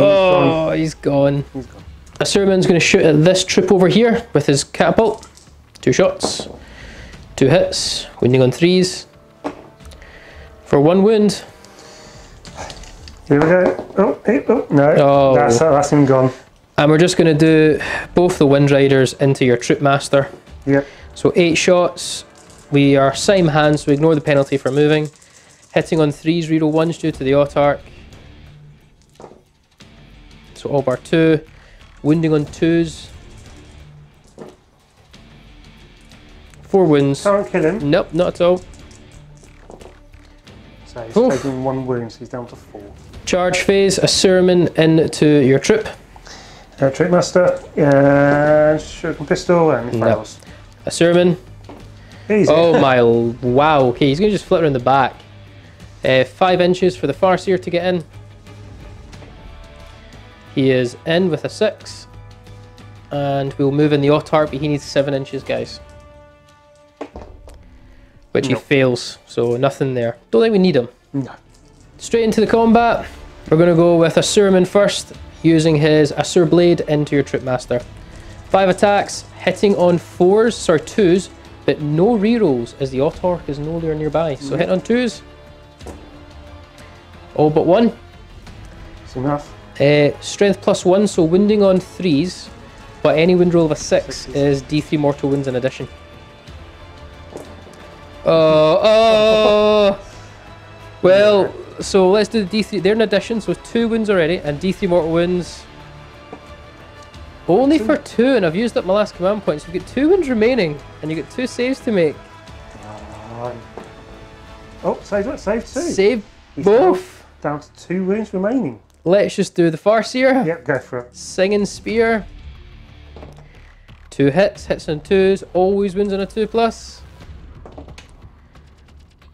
he's gone. He's gone. A Surman's going to shoot at this troop over here with his catapult. 2 shots. 2 hits. Wounding on 3s. For 1 wound. Here we go. No, that's him gone. And we're just going to do both the Wind Riders into your Troop Master. Yep. So 8 shots. We are same hands, so ignore the penalty for moving. Hitting on 3s, reroll 1s due to the autarch. So all bar 2. Wounding on 2s. 4 wounds. Can't kill him. Nope, not at all. So he's taking 1 wound, so he's down to 4. Charge phase, a Surman into your troop. Trick Master, shuriken pistol, and fails. A Surman. Easy. Oh my, wow. Okay, he's going to just flit around the back. 5 inches for the Farseer to get in. He is in with a 6. And we'll move in the autarch, but he needs 7 inches, guys. Which he fails, so nothing there. Don't think we need him. No. Straight into the combat. We're going to go with a Surman first, using his Asur Blade into your Troop Master. 5 attacks, hitting on 2s, but no rerolls as the autarch is nowhere nearby. So hit on 2s. All but 1. That's enough. Strength +1, so wounding on 3s, but any wound roll of a 6 is D3 mortal wounds in addition. Well, so let's do the D3. They're in addition, so 2 wounds already, and D3 mortal wounds. Only for 2, and I've used up my last command point, so you've got 2 wounds remaining, and you've got 2 saves to make. Oh, save 2. Save both. Down to 2 wounds remaining. Let's just do the Farseer. Yep, go for it. Singing Spear. 2 hits on 2s, always wins on a 2+.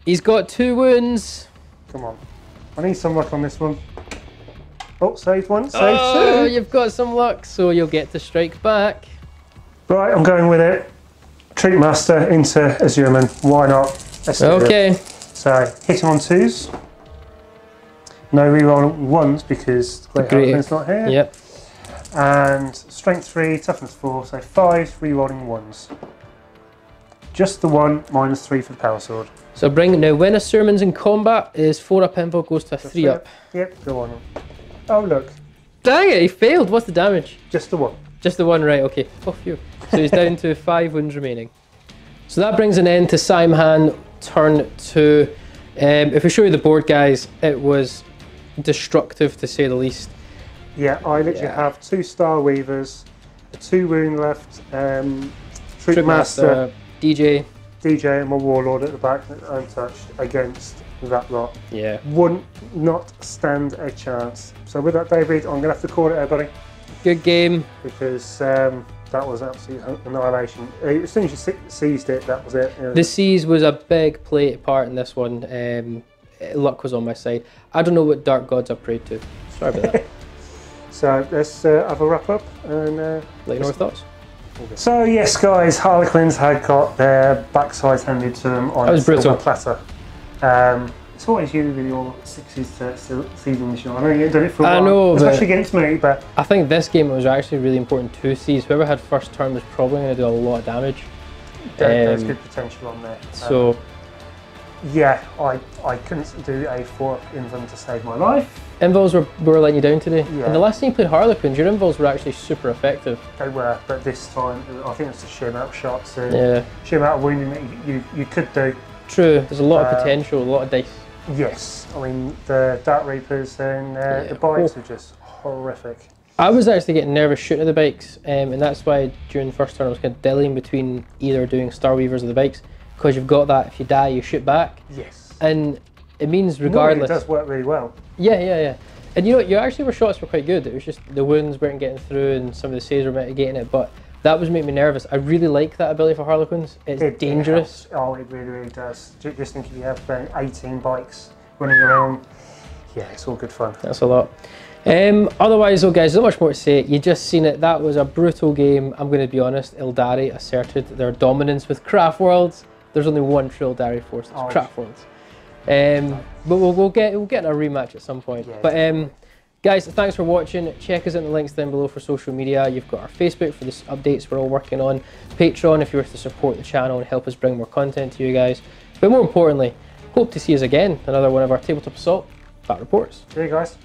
He's got 2 wounds. Come on. I need some luck on this one. Oh, saved 1, saved 2. You've got some luck, so you'll get to strike back. Right, I'm going with it. Treat Master into Azurman. Why not? Let's do it. So, hitting on 2s. No reroll 1s because Great Harlequin's not here. Yep. And Strength 3, Toughness 4, so 5 rerolling 1s. Just the 1, -3 for the Power Sword. So bring now when a Surman's in combat is 4 up invul goes to a 3 up. Yep, go on. Oh look. Dang it, he failed. What's the damage? Just the 1. Just the 1, right, okay. Oh phew. So he's down to 5 wounds remaining. So that brings an end to Simhan turn 2. If we show you the board, guys, it was destructive to say the least. Yeah, I literally have 2 Star Weavers, 2 wound left, Troop Master, DJ, and my Warlord at the back untouched against that lot. Yeah. Would not stand a chance. So with that, David, I'm going to have to call it, everybody. Good game. Because that was absolute annihilation. As soon as you seized it, that was it. You know. The Seas was a big part in this one. Luck was on my side. I don't know what dark gods I prayed to. Sorry about that. So let's have a wrap up and let you know your thoughts. So yes, guys, Harlequins had got their backsides handed to them on a silver platter. It's always you with your 6s to season mission. I know you've done it for a while, I know, especially against me, but I think this game was actually really important to seize. Whoever had first turn was probably going to do a lot of damage. There's good potential on there. So Yeah, I couldn't do a 4 invuln to save my life. Invuls were letting you down today. Yeah. And the last time you played Harlequins, your invuls were actually super effective. They were, but this time I think it's the sheer amount of shots and Yeah. sheer amount of wounding that you could do. True, there's a lot of potential, a lot of dice. Yes, I mean the Dark Reapers and the bikes are just horrific. I was actually getting nervous shooting at the bikes, and that's why during the first turn I was kind of dillying between either doing Star Weavers or the bikes, because you've got that if you die you shoot back. Yes. And it means regardless. It does work really well. Yeah. And you know, your shots were quite good. It was just the wounds weren't getting through and some of the saves were mitigating it, but that was making me nervous. I really like that ability for Harlequins. It's dangerous. It really does. Just think if you have 18 bikes running around, yeah, it's all good fun. That's a lot. Otherwise though guys, there's not much more to say. You just seen it. That was a brutal game. I'm going to be honest, Aeldari asserted their dominance with Craftworlds. There's only one true Aeldari force, it's Craftworlds. But we'll get in a rematch at some point. Yeah, but guys, thanks for watching. Check us out in the links down below for social media. You've got our Facebook for the updates we're all working on, Patreon if you were to support the channel and help us bring more content to you guys. But more importantly, hope to see us again, another one of our Tabletop Assault Battle Reports. See you guys.